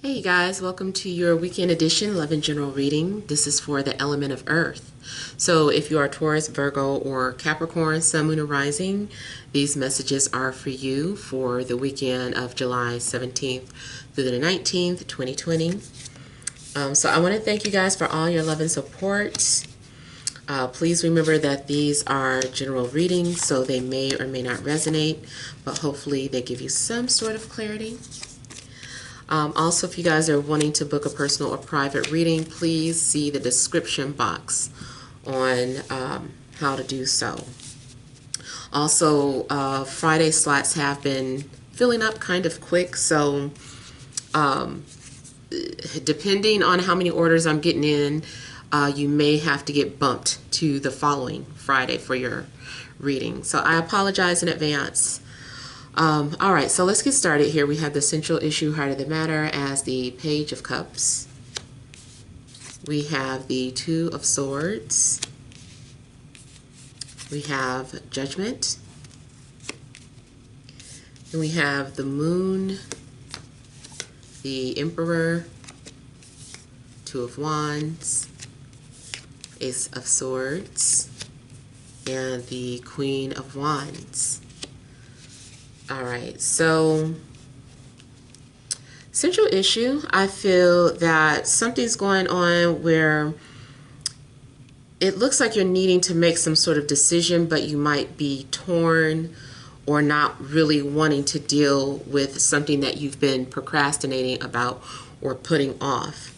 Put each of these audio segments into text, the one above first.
Hey guys, welcome to your weekend edition Love and General reading. This is for the element of Earth. So if you are Taurus, Virgo, or Capricorn, Sun, Moon, or Rising, these messages are for you for the weekend of July 17th through the 19th, 2020. So I want to thank you guys for all your love and support. Please remember that these are general readings, so they may or may not resonate, but hopefully they give you some sort of clarity. Also, if you guys are wanting to book a personal or private reading, please see the description box on how to do so. Also, Friday slots have been filling up kind of quick, so depending on how many orders I'm getting in, you may have to get bumped to the following Friday for your reading. So I apologize in advance. All right, so let's get started here. We have the central issue, heart of the matter, as the Page of Cups. We have the Two of Swords. We have Judgment. And we have the Moon, the Emperor, Two of Wands, Ace of Swords, and the Queen of Wands. All right, so central issue, I feel that something's going on where it looks like you're needing to make some sort of decision, but you might be torn or not really wanting to deal with something that you've been procrastinating about or putting off.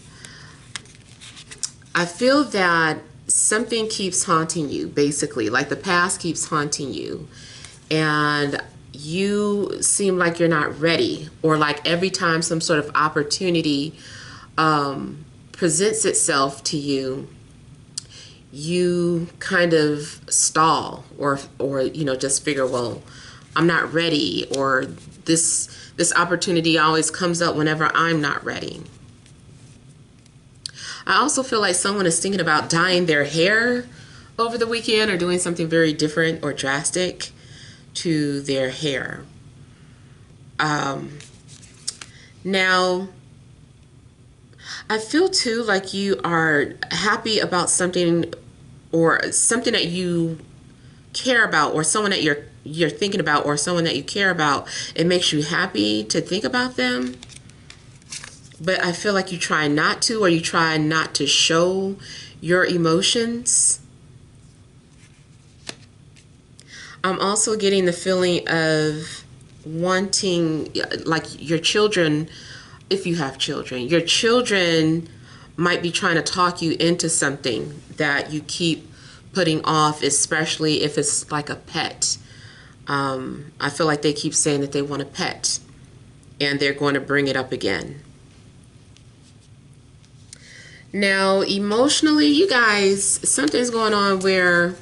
I feel that something keeps haunting you, basically, like the past keeps haunting you, and you seem like you're not ready, or like every time some sort of opportunity presents itself to you, you kind of stall or just figure, well, I'm not ready, or this opportunity always comes up whenever I'm not ready. I also feel like someone is thinking about dyeing their hair over the weekend or doing something very different or drastic to their hair. Now, I feel too like you are happy about something, or something that you care about, or someone that you're thinking about, or someone that you care about. It makes you happy to think about them, but I feel like you try not to, or you try not to show your emotions. I'm also getting the feeling of wanting, like your children, if you have children, your children might be trying to talk you into something that you keep putting off, especially if it's like a pet. I feel like they keep saying that they want a pet, and they're going to bring it up again. Now, emotionally, you guys, something's going on where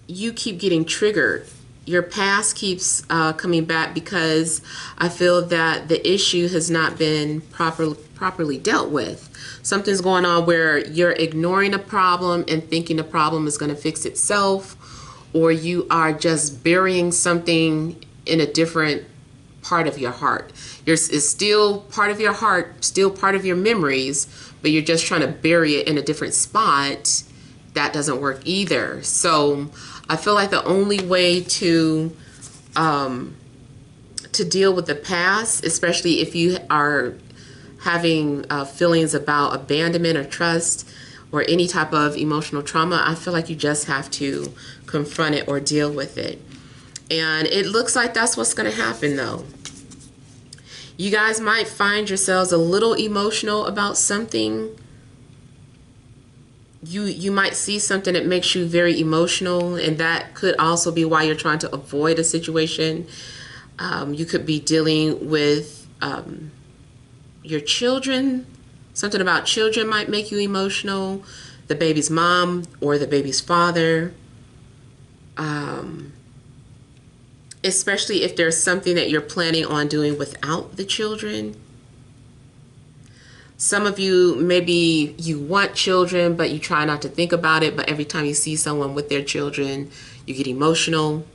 you keep getting triggered. Your past keeps coming back, because I feel that the issue has not been properly dealt with. Something's going on where you're ignoring a problem and thinking the problem is going to fix itself, or you are just burying something in a different part of your heart. It's still part of your heart, still part of your memories, but you're just trying to bury it in a different spot. That doesn't work either. So I feel like the only way to deal with the past, especially if you are having feelings about abandonment or trust or any type of emotional trauma, I feel like you just have to confront it or deal with it. And it looks like that's what's going to happen, though. You guys might find yourselves a little emotional about something. You might see something that makes you very emotional, and that could also be why you're trying to avoid a situation. You could be dealing with your children. Something about children might make you emotional. The baby's mom or the baby's father. Especially if there's something that you're planning on doing without the children. Some of you, maybe you want children, but you try not to think about it. But every time you see someone with their children, you get emotional.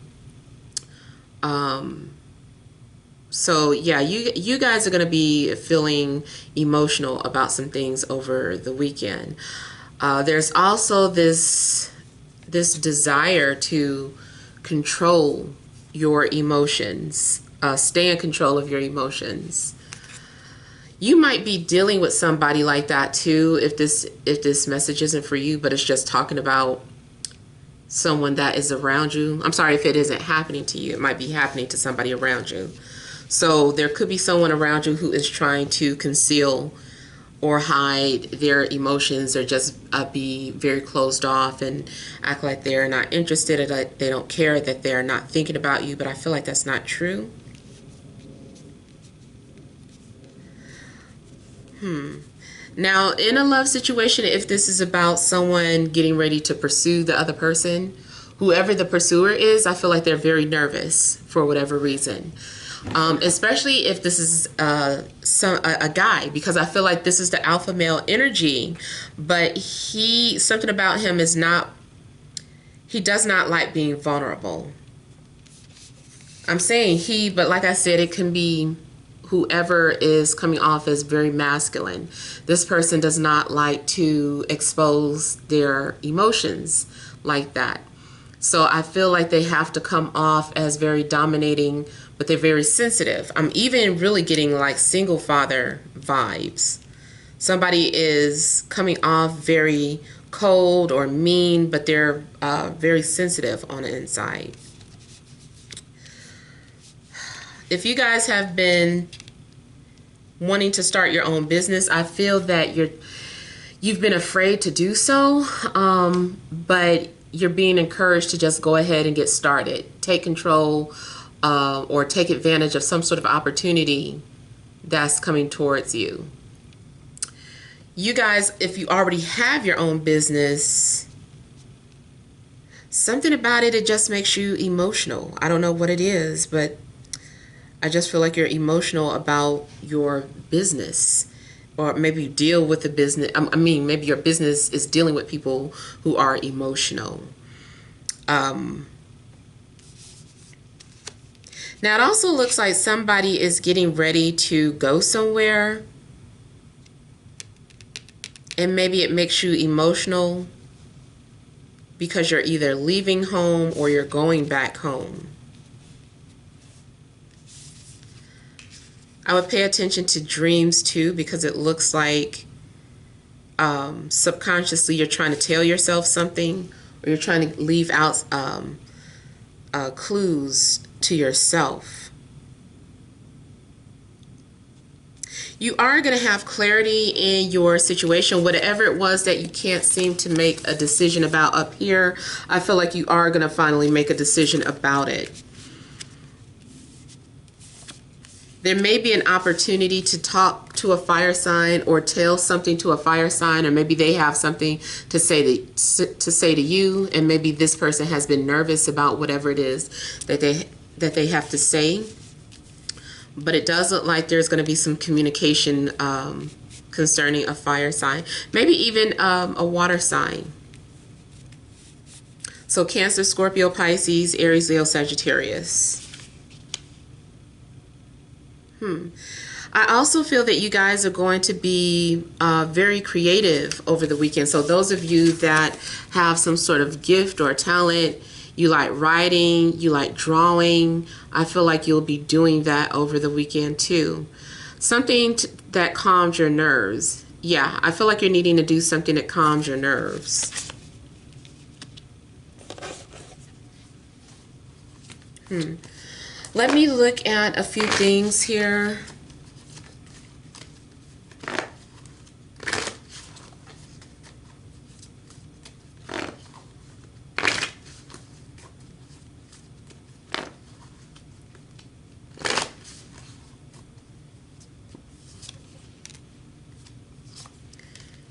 So yeah, you guys are going to be feeling emotional about some things over the weekend. There's also this desire to control your emotions, stay in control of your emotions. You might be dealing with somebody like that too, if this message isn't for you, but it's just talking about someone that is around you. I'm sorry if it isn't happening to you. It might be happening to somebody around you. So there could be someone around you who is trying to conceal or hide their emotions, or just be very closed off and act like they're not interested, or that they don't care, that they're not thinking about you. But I feel like that's not true. Now, in a love situation, if this is about someone getting ready to pursue the other person, whoever the pursuer is, I feel like they're very nervous for whatever reason. Especially if this is a guy, because I feel like this is the alpha male energy, but something about him is not, he does not like being vulnerable. I'm saying he, but like I said, it can be whoever is coming off as very masculine. This person does not like to expose their emotions like that. So I feel like they have to come off as very dominating, but they're very sensitive. I'm even really getting like single father vibes. Somebody is coming off very cold or mean, but they're very sensitive on the inside. If you guys have been wanting to start your own business, I feel that you've been afraid to do so, but you're being encouraged to just go ahead and get started. Take control, or take advantage of some sort of opportunity that's coming towards you. You guys, if you already have your own business, something about it just makes you emotional. I don't know what it is, but I just feel like you're emotional about your business. Or maybe you deal with the business. I mean, maybe your business is dealing with people who are emotional. Now, it also looks like somebody is getting ready to go somewhere. And maybe it makes you emotional because you're either leaving home or you're going back home. I would pay attention to dreams too, because it looks like subconsciously you're trying to tell yourself something, or you're trying to leave out clues to yourself. You are going to have clarity in your situation, whatever it was that you can't seem to make a decision about up here. I feel like you are going to finally make a decision about it. There may be an opportunity to talk to a fire sign or tell something to a fire sign, or maybe they have something to say to you, and maybe this person has been nervous about whatever it is that they have to say. But it does look like there's going to be some communication concerning a fire sign, maybe even a water sign. So Cancer, Scorpio, Pisces, Aries, Leo, Sagittarius. I also feel that you guys are going to be very creative over the weekend. So those of you that have some sort of gift or talent, you like writing, you like drawing, I feel like you'll be doing that over the weekend too. Something that calms your nerves. Yeah, I feel like you're needing to do something that calms your nerves. Let me look at a few things here.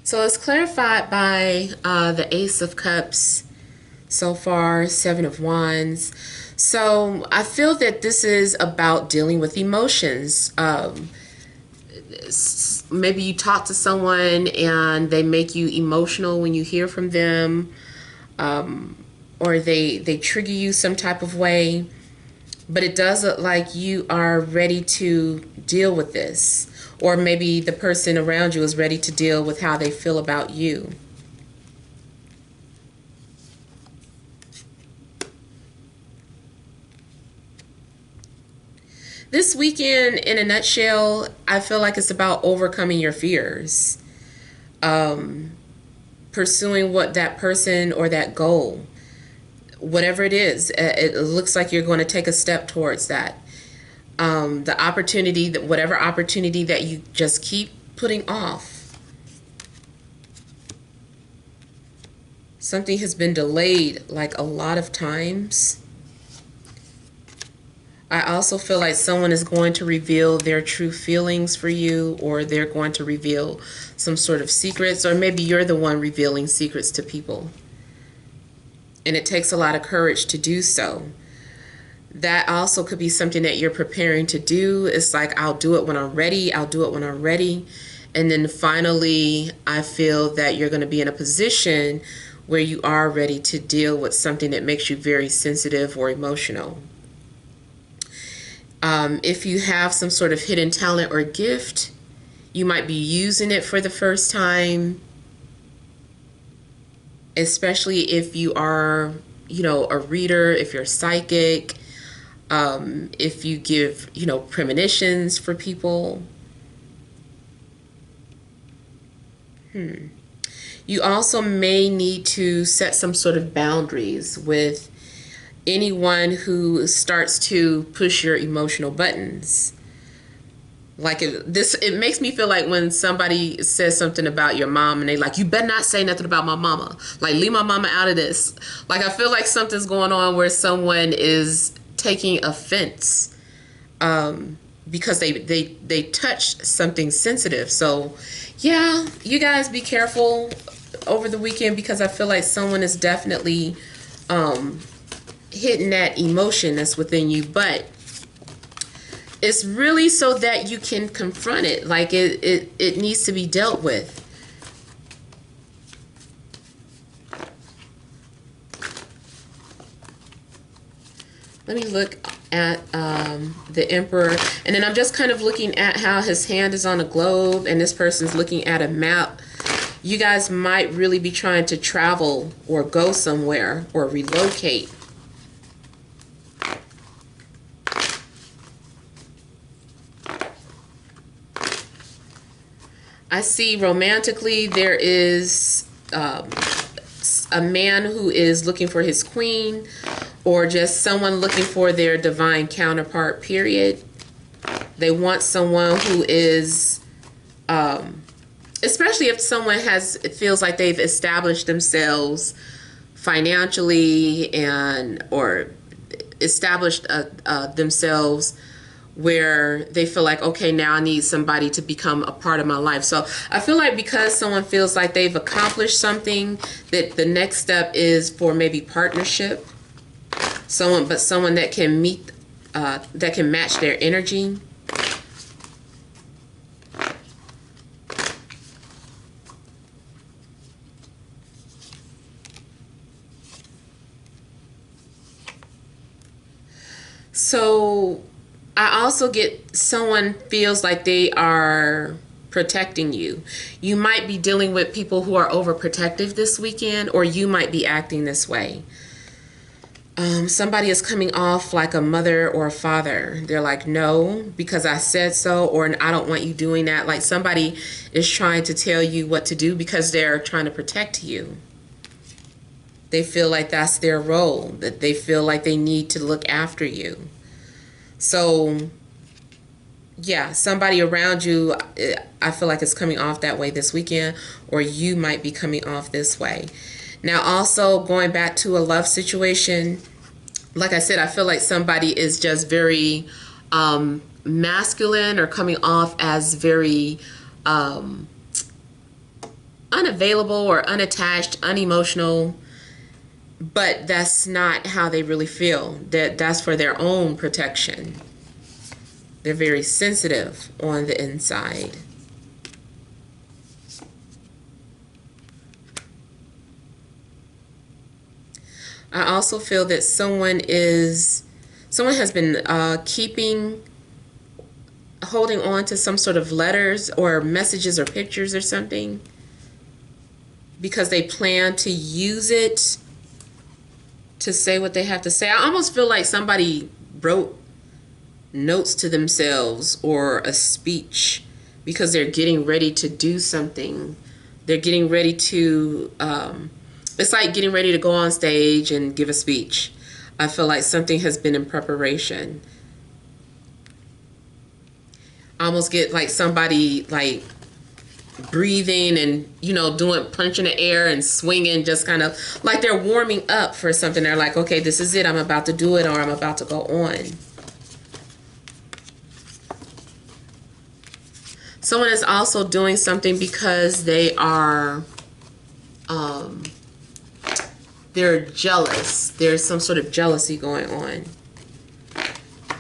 So it's clarified by the Ace of Cups so far, Seven of Wands. So I feel that this is about dealing with emotions. Maybe you talk to someone and they make you emotional when you hear from them, or they trigger you some type of way. But it does look like you are ready to deal with this. Or maybe the person around you is ready to deal with how they feel about you. This weekend, in a nutshell, I feel like it's about overcoming your fears. Pursuing what that person or that goal, whatever it is, it looks like you're going to take a step towards that. The opportunity, that whatever opportunity that you just keep putting off. Something has been delayed like a lot of times. I also feel like someone is going to reveal their true feelings for you, or they're going to reveal some sort of secrets, or maybe you're the one revealing secrets to people. And it takes a lot of courage to do so. That also could be something that you're preparing to do. It's like, I'll do it when I'm ready. I'll do it when I'm ready. And then finally, I feel that you're going to be in a position where you are ready to deal with something that makes you very sensitive or emotional. If you have some sort of hidden talent or gift, you might be using it for the first time, especially if you are, a reader, if you're psychic, if you give, premonitions for people. You also may need to set some sort of boundaries with anyone who starts to push your emotional buttons. Like it makes me feel like when somebody says something about your mom and they like, you better not say nothing about my mama. Like, leave my mama out of this. Like, I feel like something's going on where someone is taking offense because they touched something sensitive. So yeah, you guys be careful over the weekend, because I feel like someone is definitely hitting that emotion that's within you, but it's really so that you can confront it. Like it needs to be dealt with. Let me look at the Emperor, and then I'm just kind of looking at how his hand is on a globe and this person's looking at a map. You guys might really be trying to travel or go somewhere or relocate. I see romantically there is a man who is looking for his queen, or just someone looking for their divine counterpart, period. They want someone who is, especially if someone it feels like they've established themselves financially or established themselves where they feel like, okay, now I need somebody to become a part of my life. So I feel like because someone feels like they've accomplished something, that the next step is for maybe partnership. Someone that can meet, that can match their energy. So I also get someone feels like they are protecting you. You might be dealing with people who are overprotective this weekend, or you might be acting this way. Somebody is coming off like a mother or a father. They're like, no, because I said so, or I don't want you doing that. Like, somebody is trying to tell you what to do because they're trying to protect you. They feel like that's their role, that they feel like they need to look after you. So yeah, somebody around you, I feel like it's coming off that way this weekend, or you might be coming off this way. Now, also going back to a love situation, like I said, I feel like somebody is just very masculine, or coming off as very unavailable or unattached, unemotional, but that's not how they really feel. That's for their own protection. They're very sensitive on the inside. I also feel that someone is Someone has been holding on to some sort of letters or messages or pictures or something because they plan to use it to say what they have to say. I almost feel like somebody wrote notes to themselves or a speech because they're getting ready to do something. They're getting ready to, it's like getting ready to go on stage and give a speech. I feel like something has been in preparation. I almost get like somebody like breathing and, you know, punching the air and swinging, just kind of like they're warming up for something. They're like, okay, this is it. I'm about to do it, or I'm about to go on. Someone is also doing something because they are, they're jealous. There's some sort of jealousy going on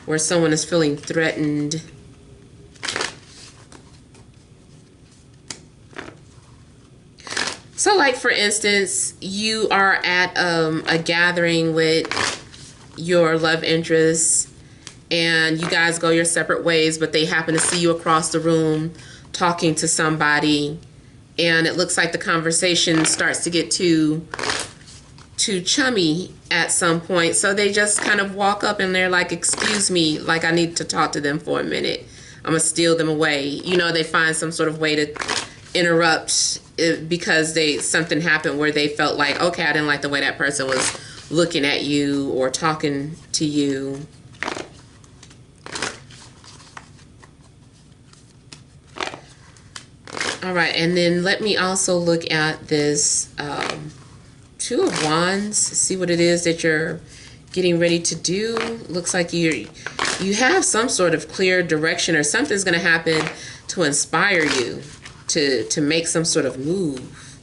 where someone is feeling threatened. So like, for instance, you are at a gathering with your love interest and you guys go your separate ways, but they happen to see you across the room talking to somebody, and it looks like the conversation starts to get too chummy at some point. So they just kind of walk up and they're like, excuse me, like I need to talk to them for a minute. I'm gonna steal them away. You know, they find some sort of way to interrupt because something happened where they felt like, okay, I didn't like the way that person was looking at you or talking to you. All right, and then let me also look at this Two of Wands, see what it is that you're getting ready to do. Looks like you have some sort of clear direction, or something's going to happen to inspire you to make some sort of move.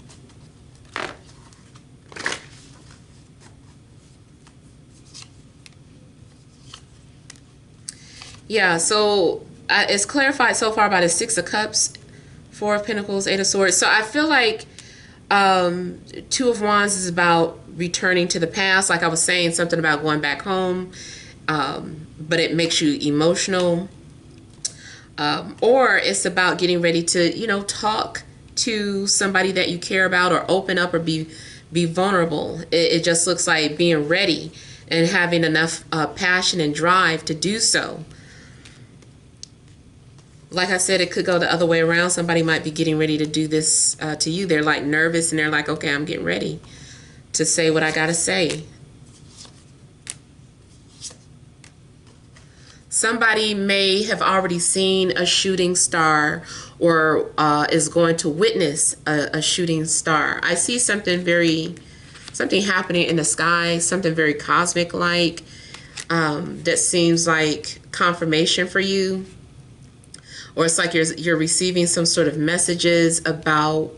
Yeah, so it's clarified so far by the Six of Cups, Four of Pentacles, Eight of Swords. So I feel like Two of Wands is about returning to the past. Like I was saying, something about going back home, but it makes you emotional. Or it's about getting ready to, you know, talk to somebody that you care about, or open up, or be vulnerable. It just looks like being ready and having enough passion and drive to do so. Like I said, it could go the other way around. Somebody might be getting ready to do this to you. They're like nervous and they're like, okay, I'm getting ready to say what I gotta say. Somebody may have already seen a shooting star, or is going to witness a shooting star. I see something happening in the sky, something very cosmic like, that seems like confirmation for you. Or it's like you're receiving some sort of messages about,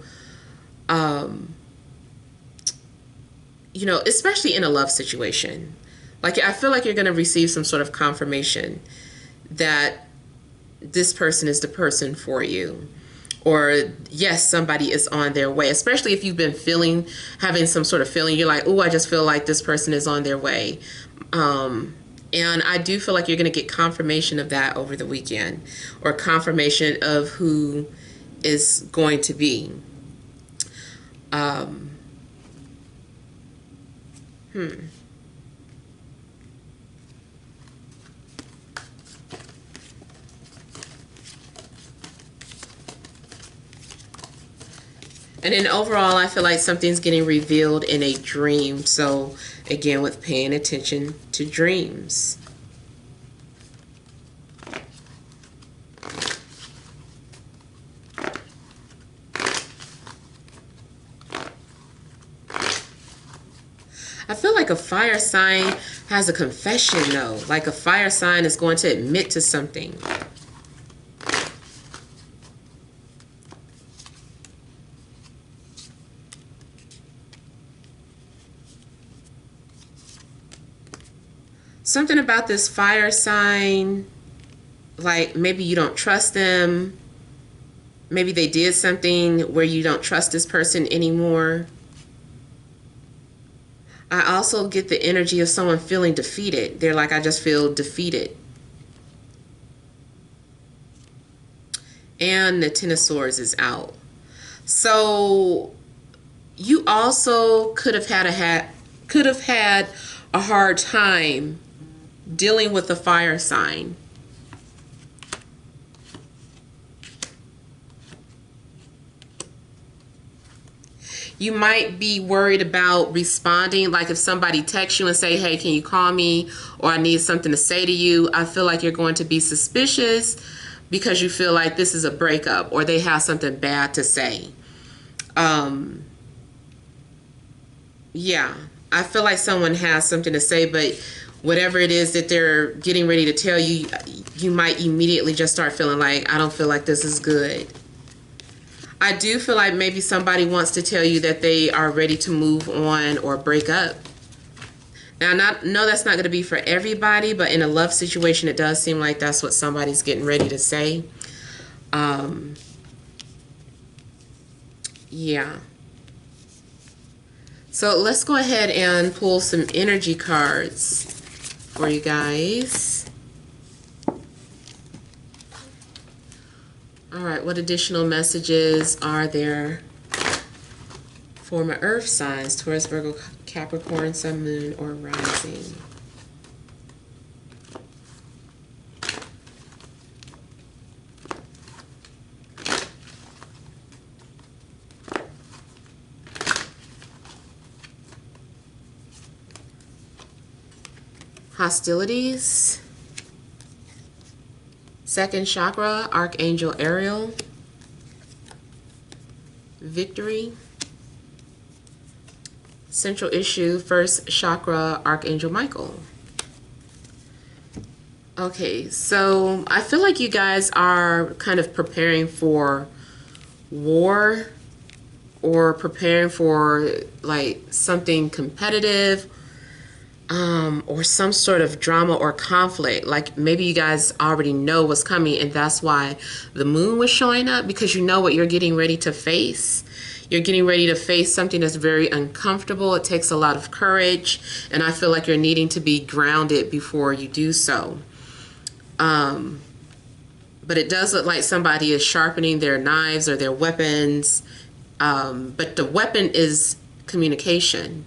you know, especially in a love situation. Like, I feel like you're going to receive some sort of confirmation that this person is the person for you. Or, yes, somebody is on their way. Especially if you've been having some sort of feeling. You're like, oh, I just feel like this person is on their way. And I do feel like you're going to get confirmation of that over the weekend. Or confirmation of who is going to be. And then overall, I feel like something's getting revealed in a dream. So, again, with paying attention to dreams. I feel like a fire sign has a confession, though. Like a fire sign is going to admit to something. Something about this fire sign, like maybe you don't trust them. Maybe they did something where you don't trust this person anymore. I also get the energy of someone feeling defeated. They're like, I just feel defeated. And the Ten of Swords is out. So you also could have had a hard time dealing with the fire sign. You might be worried about responding, like if somebody texts you and say, hey, can you call me, or I need something to say to you. I feel like you're going to be suspicious because you feel like this is a breakup or they have something bad to say. Yeah, I feel like someone has something to say, but whatever it is that they're getting ready to tell you, you might immediately just start feeling like, I don't feel like this is good. I do feel like maybe somebody wants to tell you that they are ready to move on or break up. Now, no, that's not going to be for everybody, but in a love situation, it does seem like that's what somebody's getting ready to say. Yeah. So let's go ahead and pull some energy cards for you guys. All right, what additional messages are there for my earth signs, Taurus, Virgo, Capricorn, Sun, Moon, or Rising? Hostilities. Second chakra, Archangel Ariel. Victory. Central issue, first chakra, Archangel Michael. Okay, so I feel like you guys are kind of preparing for war or preparing for like something competitive, or some sort of drama or conflict. Like maybe you guys already know what's coming, and that's why the moon was showing up, because you know what you're getting ready to face. You're getting ready to face something that's very uncomfortable. It takes a lot of courage, and I feel like you're needing to be grounded before you do so. But it does look like somebody is sharpening their knives or their weapons, but the weapon is communication.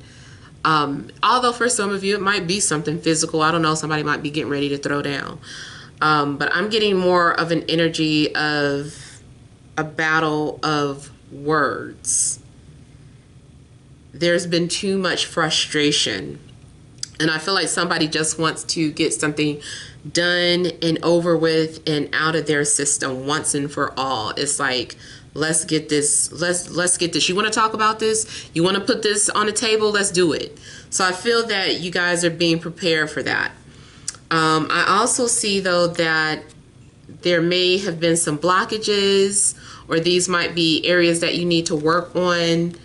Although for some of you it might be something physical. I don't know, somebody might be getting ready to throw down. But I'm getting more of an energy of a battle of words. There's been too much frustration, and I feel like somebody just wants to get something done and over with and out of their system once and for all. It's like, let's get this, let's get this. You want to talk about this? You want to put this on the table? Let's do it. So I feel that you guys are being prepared for that. I also see though that there may have been some blockages, or these might be areas that you need to work on,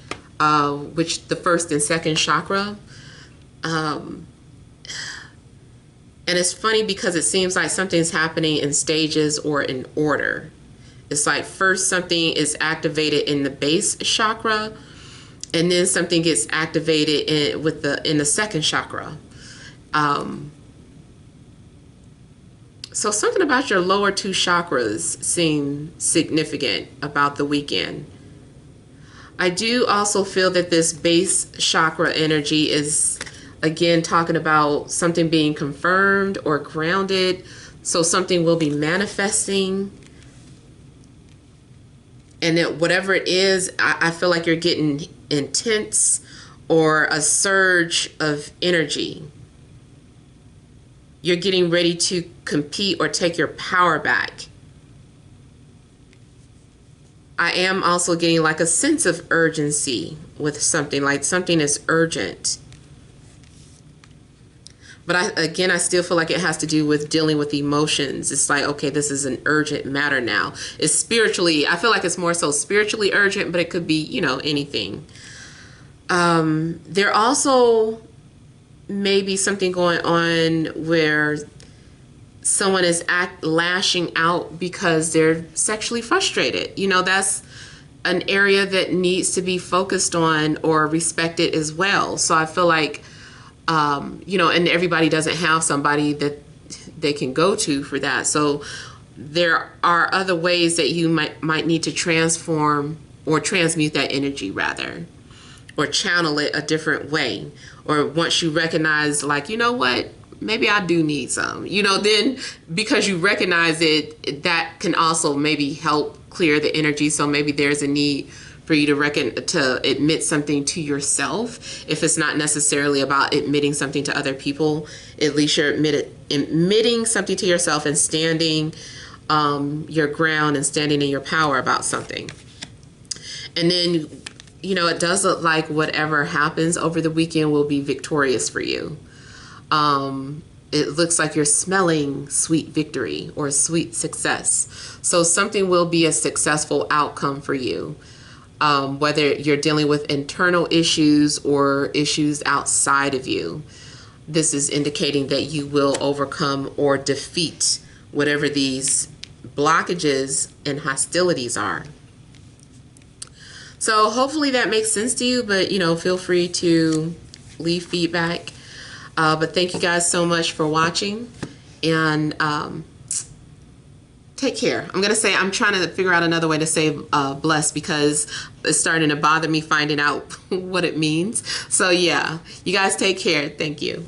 which the first and second chakra. And it's funny because it seems like something's happening in stages or in order. It's like first something is activated in the base chakra, and then something gets activated in the second chakra. So something about your lower two chakras seem significant about the weekend. I do also feel that this base chakra energy is, again, talking about something being confirmed or grounded. So something will be manifesting. And that whatever it is, I feel like you're getting intense or a surge of energy. You're getting ready to compete or take your power back. I am also getting like a sense of urgency with something, like something is urgent. But I still feel like it has to do with dealing with emotions. It's like, okay, this is an urgent matter now. It's spiritually, I feel like it's more so spiritually urgent, but it could be, you know, anything. There also may be something going on where someone is lashing out because they're sexually frustrated. You know, that's an area that needs to be focused on or respected as well. So I feel like, you know, and everybody doesn't have somebody that they can go to for that. So there are other ways that you might need to transform or transmute that energy, rather, or channel it a different way. Or once you recognize, like, you know what, maybe I do need some, you know, then because you recognize it, that can also maybe help clear the energy. So maybe there's a need for you to admit something to yourself. If it's not necessarily about admitting something to other people, at least you're admitting something to yourself and standing your ground and standing in your power about something. And then, you know, it does look like whatever happens over the weekend will be victorious for you. It looks like you're smelling sweet victory or sweet success. So something will be a successful outcome for you. Whether you're dealing with internal issues or issues outside of you, this is indicating that you will overcome or defeat whatever these blockages and hostilities are. So hopefully that makes sense to you, but, you know, feel free to leave feedback. But thank you guys so much for watching, and take care. I'm trying to figure out another way to say bless, because it's starting to bother me finding out what it means. So yeah, you guys take care. Thank you.